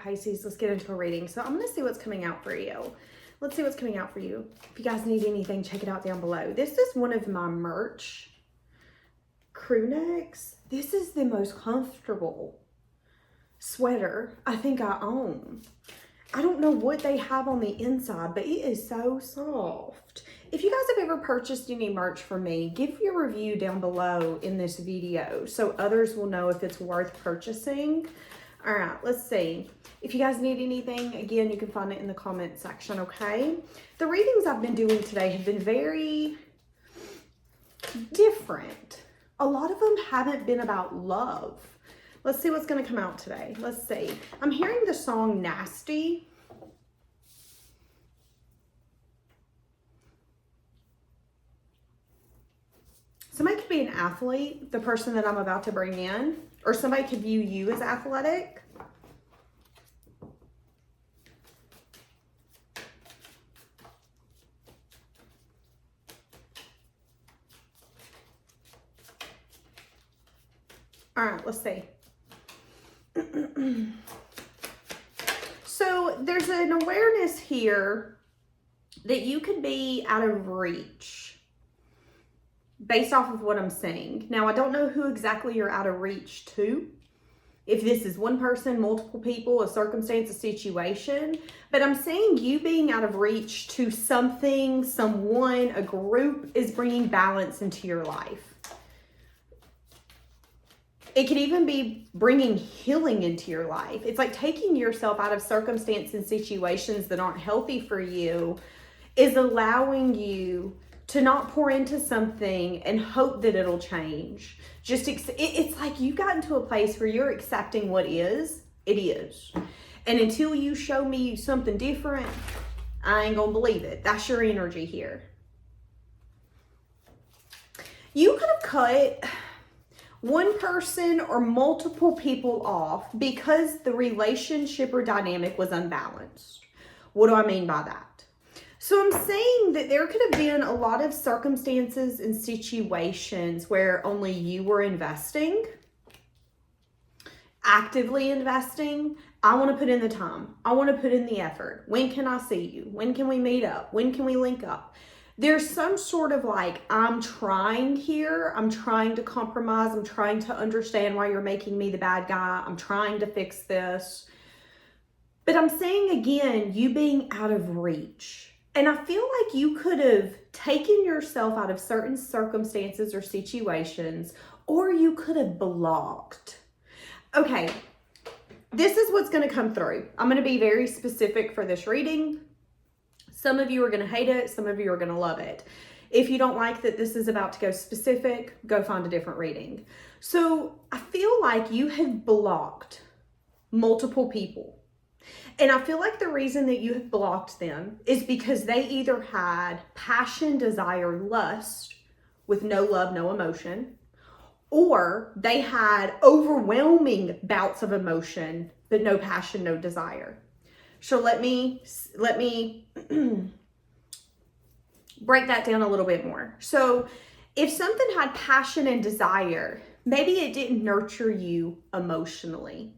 Pisces, let's get into a reading. So I'm going to see what's coming out for you. Let's see what's coming out for you. If you guys need anything, check it out down below. This is one of my merch crew necks. This is the most comfortable sweater I think I own. I don't know what they have on the inside, but it is so soft. If you guys have ever purchased any merch from me, give your review down below in this video so others will know if it's worth purchasing. All right, let's see. If you guys need anything, again, you can find it in the comment section, okay? The readings I've been doing today have been very different. A lot of them haven't been about love. Let's see what's going to come out today. Let's see. I'm hearing the song Nasty. Somebody could be an athlete, the person that I'm about to bring in, or somebody could view you as athletic. All right, let's see. So there's an awareness here that you could be out of reach based off of what I'm saying. Now, I don't know who exactly you're out of reach to. If this is one person, multiple people, a circumstance, a situation, but I'm saying you being out of reach to something, someone, a group is bringing balance into your life. It could even be bringing healing into your life. It's like taking yourself out of circumstances and situations that aren't healthy for you is allowing you to not pour into something and hope that it'll change. It's like you've gotten to a place where you're accepting what is, it is. And until you show me something different, I ain't gonna believe it. That's your energy here. You could have cut one person or multiple people off because the relationship or dynamic was unbalanced. What do I mean by that? So I'm saying that there could have been a lot of circumstances and situations where only you were investing, actively investing. I want to put in the time. I want to put in the effort. When can I see you? When can we meet up? When can we link up? There's some sort of like, I'm trying here. I'm trying to compromise. I'm trying to understand why you're making me the bad guy. I'm trying to fix this. But I'm saying again, you being out of reach. And I feel like you could have taken yourself out of certain circumstances or situations, or you could have blocked. Okay, this is what's going to come through. I'm going to be very specific for this reading. Some of you are going to hate it. Some of you are going to love it. If you don't like that this is about to go specific, go find a different reading. So I feel like you have blocked multiple people. And I feel like the reason that you have blocked them is because they either had passion, desire, lust with no love, no emotion, or they had overwhelming bouts of emotion, but no passion, no desire. So let me break that down a little bit more. So if something had passion and desire, maybe it didn't nurture you emotionally.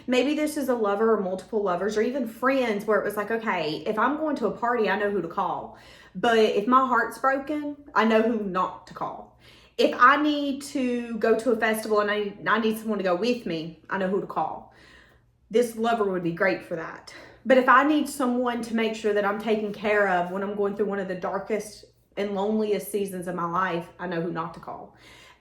Maybe this is a lover or multiple lovers or even friends where it was like, okay, if I'm going to a party, I know who to call. But if my heart's broken, I know who not to call. If I need to go to a festival and I need someone to go with me, I know who to call. This lover would be great for that. But if I need someone to make sure that I'm taken care of when I'm going through one of the darkest and loneliest seasons of my life, I know who not to call.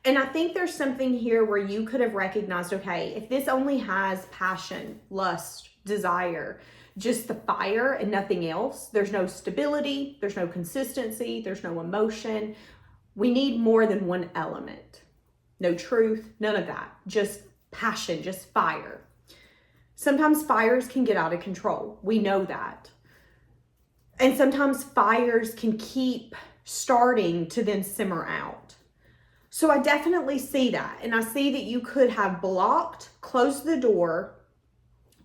And I think there's something here where you could have recognized, okay, if this only has passion, lust, desire, just the fire and nothing else, there's no stability, there's no consistency, there's no emotion. We need more than one element. No truth, none of that. Just passion, just fire. Sometimes fires can get out of control. We know that. And sometimes fires can keep starting to then simmer out. So I definitely see that. And I see that you could have blocked, closed the door,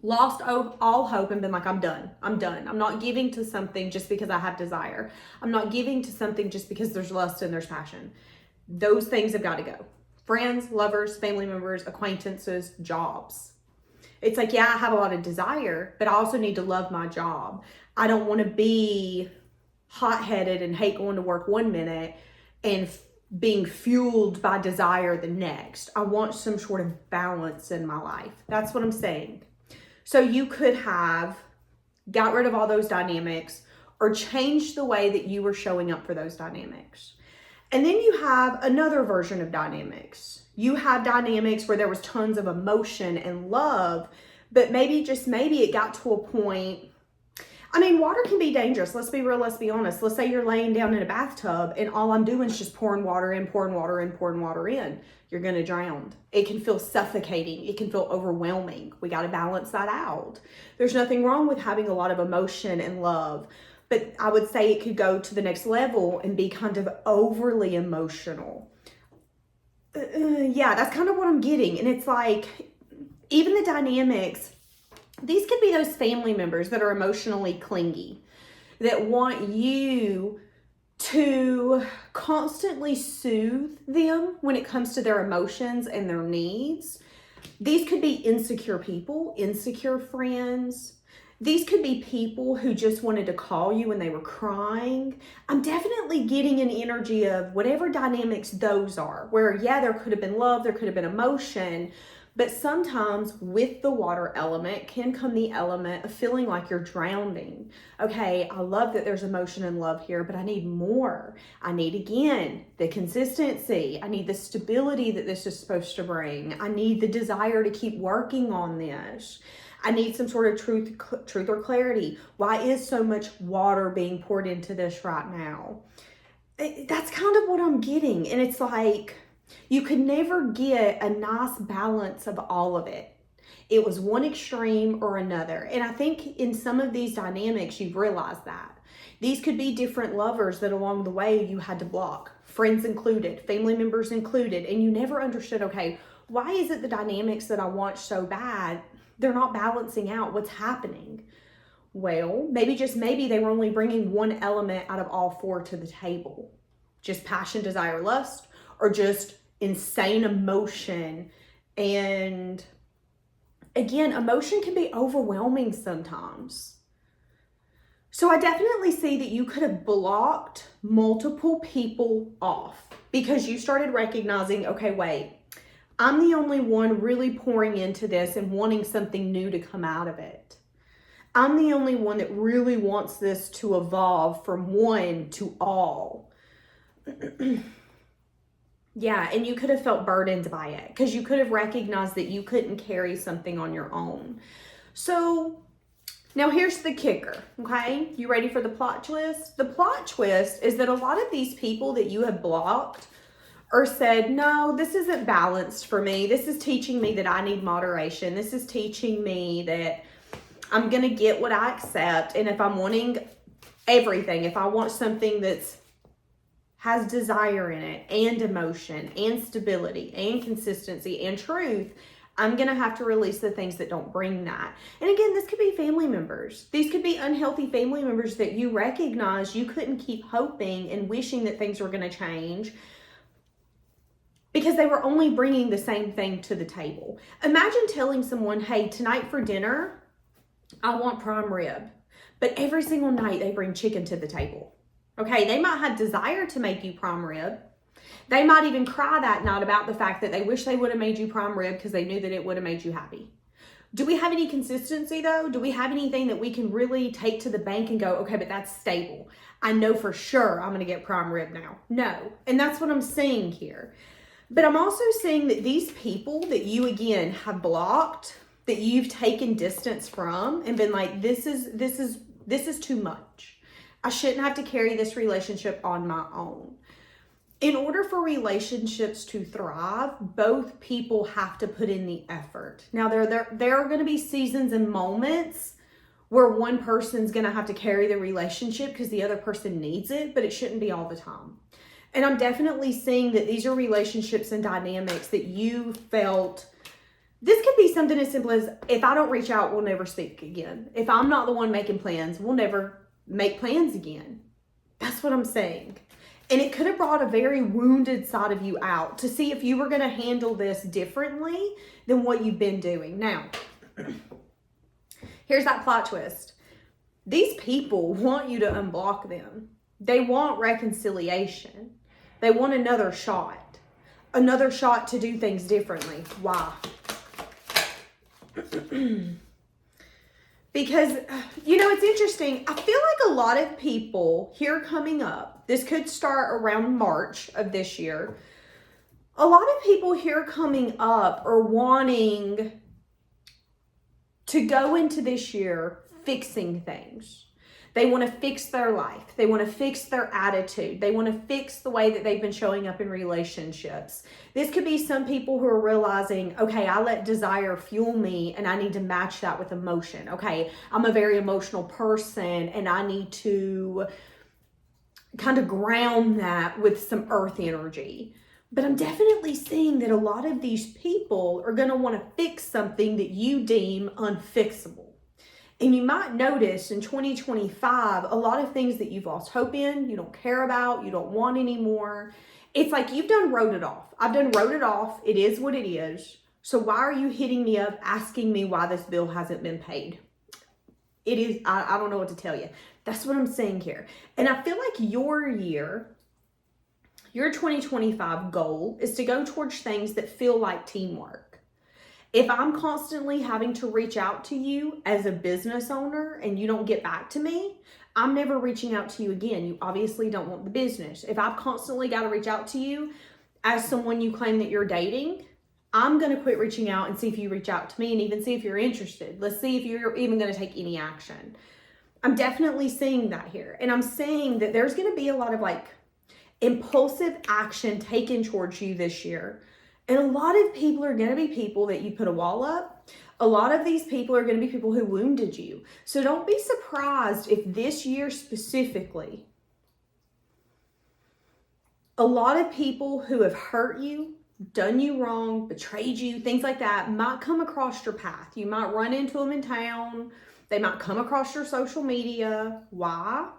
lost all hope and been like, I'm done. I'm done. I'm not giving to something just because I have desire. I'm not giving to something just because there's lust and there's passion. Those things have got to go. Friends, lovers, family members, acquaintances, jobs. It's like, yeah, I have a lot of desire, but I also need to love my job. I don't want to be hot-headed and hate going to work one minute and being fueled by desire the next. I want some sort of balance in my life. That's what I'm saying. So you could have got rid of all those dynamics or changed the way that you were showing up for those dynamics. And then you have another version of dynamics. You have dynamics where there was tons of emotion and love, but maybe, just maybe, it got to a point. I mean, water can be dangerous. Let's be real, let's be honest. Let's say you're laying down in a bathtub and all I'm doing is just pouring water in, pouring water in, pouring water in. You're going to drown. It can feel suffocating. It can feel overwhelming. We got to balance that out. There's nothing wrong with having a lot of emotion and love, but I would say it could go to the next level and be kind of overly emotional. Yeah, that's kind of what I'm getting. And it's like, even the dynamics, these could be those family members that are emotionally clingy, that want you to constantly soothe them when it comes to their emotions and their needs. These could be insecure people, insecure friends. These could be people who just wanted to call you when they were crying. I'm definitely getting an energy of whatever dynamics those are, where, yeah, there could have been love, there could have been emotion, but sometimes with the water element can come the element of feeling like you're drowning. Okay, I love that there's emotion and love here, but I need more. I need, again, the consistency. I need the stability that this is supposed to bring. I need the desire to keep working on this. I need some sort of truth or clarity. Why is so much water being poured into this right now? That's kind of what I'm getting. And it's like, you could never get a nice balance of all of it. It was one extreme or another. And I think in some of these dynamics, you've realized that. These could be different lovers that along the way you had to block, friends included, family members included, and you never understood, okay, why is it the dynamics that I want so bad, they're not balancing out? What's happening? Well, maybe, just maybe, they were only bringing one element out of all four to the table. Just passion, desire, lust, or just insane emotion. And again, emotion can be overwhelming sometimes. So I definitely see that you could have blocked multiple people off because you started recognizing, okay, wait, I'm the only one really pouring into this and wanting something new to come out of it. I'm the only one that really wants this to evolve from one to all. Yeah, and you could have felt burdened by it because you could have recognized that you couldn't carry something on your own. So now here's the kicker, okay? You ready for the plot twist? The plot twist is that a lot of these people that you have blocked or said, no, this isn't balanced for me. This is teaching me that I need moderation. This is teaching me that I'm going to get what I accept. And if I'm wanting everything, if I want something that's has desire in it and emotion and stability and consistency and truth, I'm going to have to release the things that don't bring that. And again, this could be family members. These could be unhealthy family members that you recognize you couldn't keep hoping and wishing that things were going to change because they were only bringing the same thing to the table. Imagine telling someone, hey, tonight for dinner, I want prime rib. But every single night they bring chicken to the table. Okay, they might have desire to make you prime rib. They might even cry that night about the fact that they wish they would have made you prime rib because they knew that it would have made you happy. Do we have any consistency though? Do we have anything that we can really take to the bank and go, okay, but that's stable. I know for sure I'm going to get prime rib now. No. And that's what I'm seeing here. But I'm also seeing that these people that you, again, have blocked, that you've taken distance from and been like, this is too much. I shouldn't have to carry this relationship on my own. In order for relationships to thrive, both people have to put in the effort. Now, there are going to be seasons and moments where one person's going to have to carry the relationship because the other person needs it, but it shouldn't be all the time. And I'm definitely seeing that these are relationships and dynamics that you felt. This could be something as simple as, if I don't reach out, we'll never speak again. If I'm not the one making plans, we'll never make plans again. That's what I'm saying. And it could have brought a very wounded side of you out to see if you were going to handle this differently than what you've been doing. Now, Here's that plot twist. These people want you to unblock them. They want reconciliation. They want another shot to do things differently. Why? Because, you know, it's interesting. I feel like a lot of people here coming up, this could start around March of this year. A lot of people here coming up are wanting to go into this year fixing things. They want to fix their life. They want to fix their attitude. They want to fix the way that they've been showing up in relationships. This could be some people who are realizing, okay, I let desire fuel me and I need to match that with emotion. Okay, I'm a very emotional person and I need to kind of ground that with some earth energy. But I'm definitely seeing that a lot of these people are going to want to fix something that you deem unfixable. And you might notice in 2025, a lot of things that you've lost hope in, you don't care about, you don't want anymore. It's like you've done wrote it off. I've done wrote it off. It is what it is. So why are you hitting me up asking me why this bill hasn't been paid? It is, I don't know what to tell you. That's what I'm saying here. And I feel like your 2025 goal is to go towards things that feel like teamwork. If I'm constantly having to reach out to you as a business owner and you don't get back to me, I'm never reaching out to you again. You obviously don't want the business. If I've constantly got to reach out to you as someone you claim that you're dating, I'm going to quit reaching out and see if you reach out to me and even see if you're interested. Let's see if you're even going to take any action. I'm definitely seeing that here. And I'm saying that there's going to be a lot of like impulsive action taken towards you this year. And a lot of people are going to be people that you put a wall up. A lot of these people are going to be people who wounded you. So don't be surprised if this year specifically, a lot of people who have hurt you, done you wrong, betrayed you, things like that might come across your path. You might run into them in town. They might come across your social media. Why?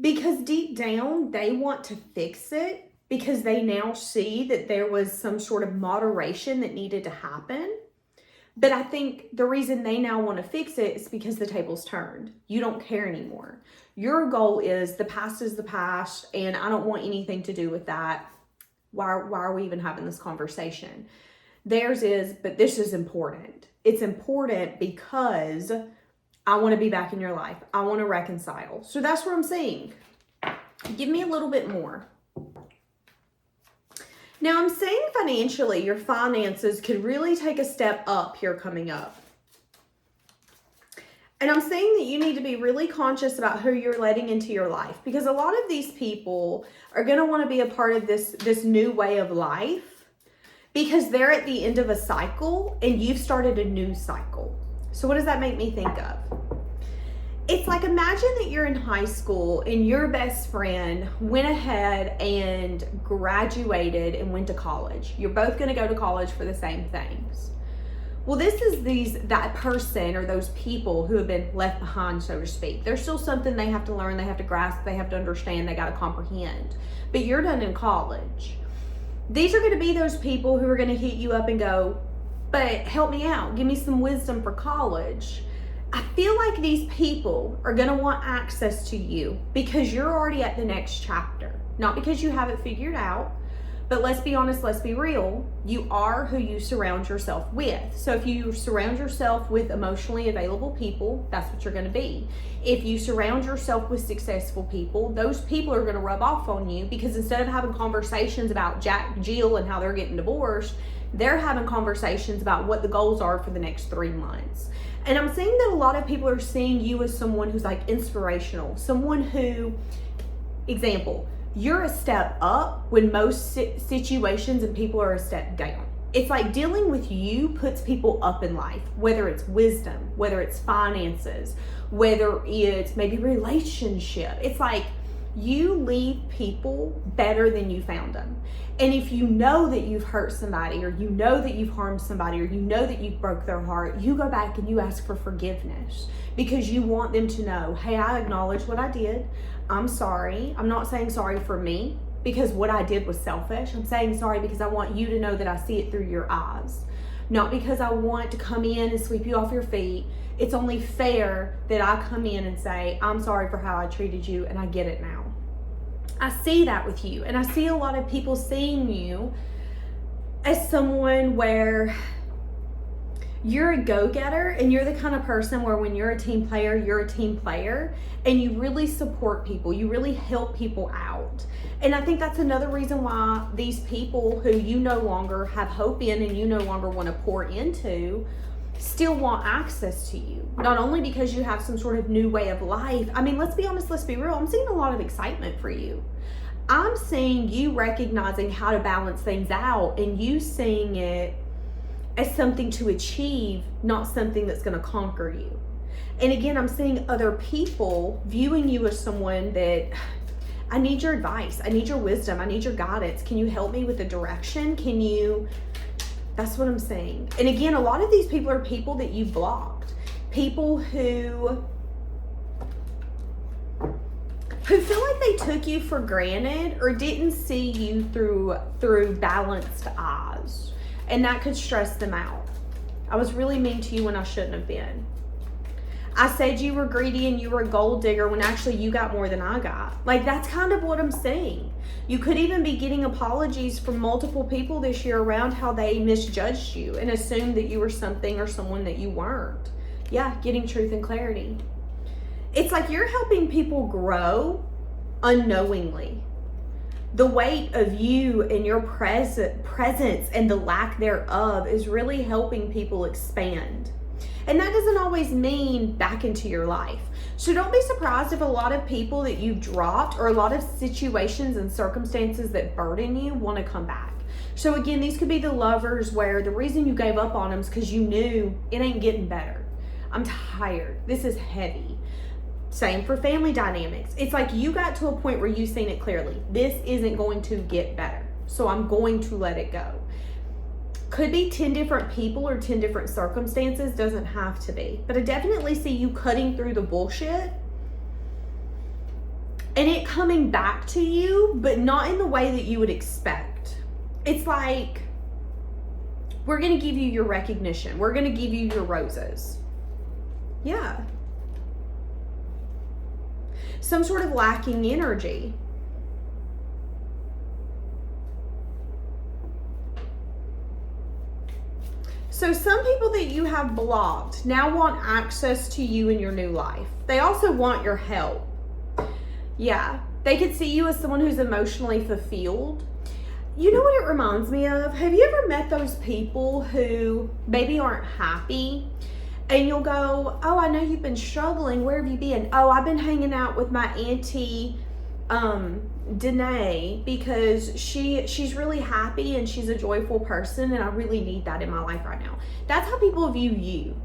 Because deep down, they want to fix it. Because they now see that there was some sort of moderation that needed to happen. But I think the reason they now want to fix it is because the table's turned. You don't care anymore. Your goal is the past is the past, and I don't want anything to do with that. Why are we even having this conversation? Theirs is, but this is important. It's important because I want to be back in your life. I want to reconcile. So that's what I'm saying. Give me a little bit more. Now, I'm saying financially, your finances could really take a step up here coming up. And I'm saying that you need to be really conscious about who you're letting into your life, because a lot of these people are going to want to be a part of this new way of life because they're at the end of a cycle and you've started a new cycle. So what does that make me think of? It's like, imagine that you're in high school and your best friend went ahead and graduated and went to college. You're both going to go to college for the same things. Well, this is that person or those people who have been left behind, so to speak. There's still something they have to learn, they have to grasp, they have to understand, they got to comprehend. But you're done in college. These are going to be those people who are going to hit you up and go, but help me out. Give me some wisdom for college. I feel like these people are going to want access to you because you're already at the next chapter. Not because you have it figured out, but let's be honest, let's be real. You are who you surround yourself with. So if you surround yourself with emotionally available people, that's what you're going to be. If you surround yourself with successful people, those people are going to rub off on you because instead of having conversations about Jack, Jill, and how they're getting divorced, they're having conversations about what the goals are for the next 3 months. And I'm saying that a lot of people are seeing you as someone who's like inspirational, someone who, example, you're a step up when most situations and people are a step down. It's like dealing with you puts people up in life, whether it's wisdom, whether it's finances, whether it's maybe relationship. It's like you leave people better than you found them. And if you know that you've hurt somebody, or you know that you've harmed somebody, or you know that you broke their heart, you go back and you ask for forgiveness because you want them to know, hey, I acknowledge what I did. I'm sorry. I'm not saying sorry for me because what I did was selfish. I'm saying sorry because I want you to know that I see it through your eyes. not because I want to come in and sweep you off your feet. It's only fair that I come in and say, I'm sorry for how I treated you, and I get it now. I see that with you, and I see a lot of people seeing you as someone where you're a go-getter, and you're the kind of person where when you're a team player, you're a team player, and you really support people. You really help people out. And I think that's another reason why these people who you no longer have hope in and you no longer want to pour into still want access to you. Not only because you have some sort of new way of life. I mean, let's be honest, let's be real. I'm seeing a lot of excitement for you. I'm seeing you recognizing how to balance things out, and you seeing it as something to achieve, not something that's going to conquer you. And again, I'm seeing other people viewing you as someone that, I need your advice, I need your wisdom, I need your guidance. Can you help me with the direction? That's what I'm saying. And again, a lot of these people are people that you blocked. People who feel like they took you for granted or didn't see you through balanced eyes. And that could stress them out. I was really mean to you when I shouldn't have been. I said you were greedy and you were a gold digger when actually you got more than I got. Like, that's kind of what I'm saying. You could even be getting apologies from multiple people this year around how they misjudged you and assumed that you were something or someone that you weren't. Yeah, getting truth and clarity. It's like you're helping people grow unknowingly. The weight of you and your presence and the lack thereof is really helping people expand. And that doesn't always mean back into your life. So don't be surprised if a lot of people that you've dropped or a lot of situations and circumstances that burden you want to come back. So again, these could be the lovers where the reason you gave up on them is because you knew it ain't getting better. I'm tired. This is heavy. Same for family dynamics. It's like you got to a point where you've seen it clearly. This isn't going to get better. So I'm going to let it go. Could be 10 different people or 10 different circumstances. Doesn't have to be. But I definitely see you cutting through the bullshit and it coming back to you, but not in the way that you would expect. It's like, we're going to give you your recognition. We're going to give you your roses. Yeah. Some sort of lacking energy. So some people that you have blocked now want access to you in your new life. They also want your help. Yeah, they could see you as someone who's emotionally fulfilled. You know what it reminds me of? Have you ever met those people who maybe aren't happy? And you'll go, oh, I know you've been struggling. Where have you been? Oh, I've been hanging out with my auntie, Danae, because she's really happy and she's a joyful person, and I really need that in my life right now. That's how people view you.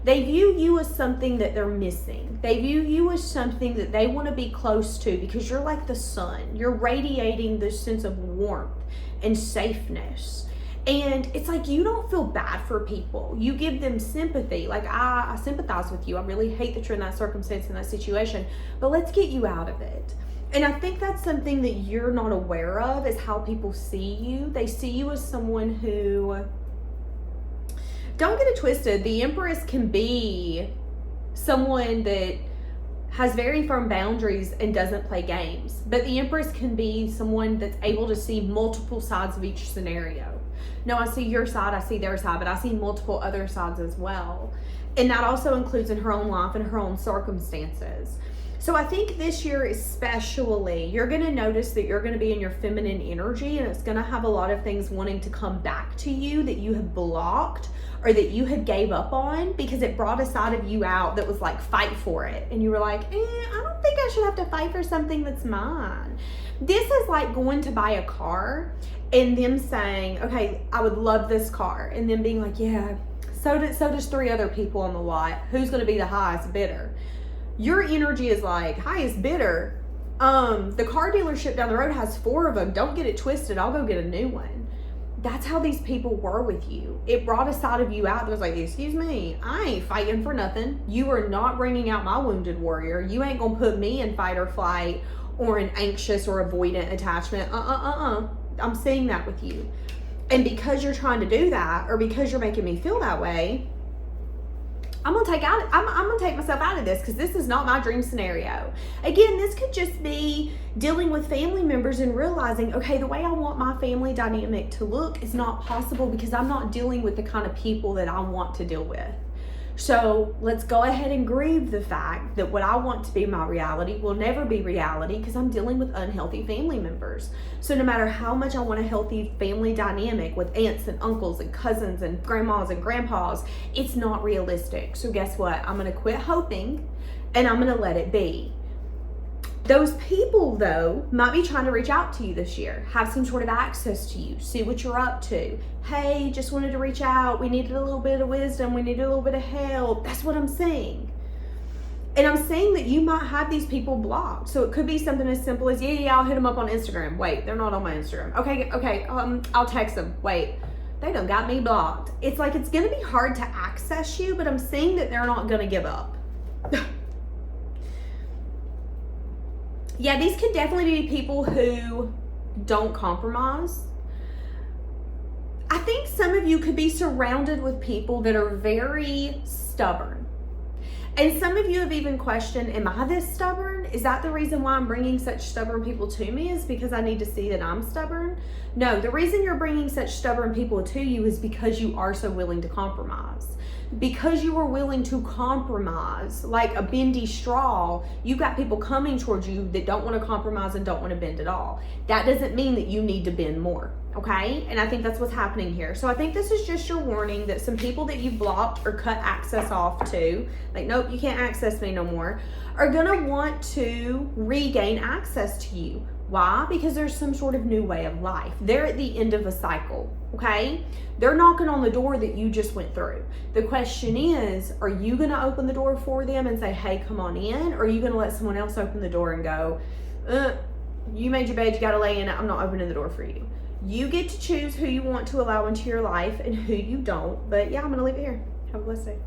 They view you as something that they're missing. They view you as something that they want to be close to because you're like the sun. You're radiating this sense of warmth and safeness. And it's like you don't feel bad for people. You give them sympathy. Like, I sympathize with you. I really hate that you're in that circumstance, in that situation, but let's get you out of it. And I think that's something that you're not aware of, is how people see you. They see you as someone who, don't get it twisted, the Empress can be someone that has very firm boundaries and doesn't play games. But the Empress can be someone that's able to see multiple sides of each scenario. No, I see your side, I see their side, but I see multiple other sides as well. And that also includes in her own life and her own circumstances. So I think this year especially, you're going to notice that you're going to be in your feminine energy, and it's going to have a lot of things wanting to come back to you that you have blocked or that you had gave up on because it brought a side of you out that was like, fight for it. And you were like, I don't think I should have to fight for something that's mine. This is like going to buy a car and them saying, okay, I would love this car. And then being like, yeah, so does 3 other people on the lot. Who's going to be the highest bidder? Your energy is like, highest bidder. The car dealership down the road has 4 of them. Don't get it twisted. I'll go get a new one. That's how these people were with you. It brought a side of you out that was like, excuse me, I ain't fighting for nothing. You are not bringing out my wounded warrior. You ain't going to put me in fight or flight or an anxious or avoidant attachment. I'm seeing that with you. And because you're trying to do that, or because you're making me feel that way, I'm gonna take myself out of this, because this is not my dream scenario. Again, this could just be dealing with family members and realizing, okay, the way I want my family dynamic to look is not possible because I'm not dealing with the kind of people that I want to deal with. So let's go ahead and grieve the fact that what I want to be my reality will never be reality because I'm dealing with unhealthy family members. So no matter how much I want a healthy family dynamic with aunts and uncles and cousins and grandmas and grandpas, it's not realistic. So guess what? I'm going to quit hoping and I'm going to let it be. Those people, though, might be trying to reach out to you this year, have some sort of access to you, see what you're up to. Hey, just wanted to reach out. We needed a little bit of wisdom. We needed a little bit of help. That's what I'm saying. And I'm saying that you might have these people blocked. So it could be something as simple as, yeah, I'll hit them up on Instagram. Wait, they're not on my Instagram. Okay, I'll text them. Wait, they done got me blocked. It's like it's going to be hard to access you, but I'm saying that they're not going to give up. Yeah, these could definitely be people who don't compromise. I think some of you could be surrounded with people that are very stubborn. And some of you have even questioned, am I this stubborn? Is that the reason why I'm bringing such stubborn people to me, is because I need to see that I'm stubborn? No, the reason you're bringing such stubborn people to you is because you are so willing to compromise. Because you are willing to compromise like a bendy straw, you got people coming towards you that don't want to compromise and don't want to bend at all. That doesn't mean that you need to bend more, okay? And I think that's what's happening here. So I think this is just your warning that some people that you've blocked or cut access off to, like, nope, you can't access me no more, are gonna want to regain access to you. Why? Because there's some sort of new way of life. They're at the end of a cycle, okay? They're knocking on the door that you just went through. The question is, are you going to open the door for them and say, hey, come on in? Or are you going to let someone else open the door and go, you made your bed, you got to lay in it, I'm not opening the door for you. You get to choose who you want to allow into your life and who you don't. But yeah, I'm going to leave it here. Have a blessed day.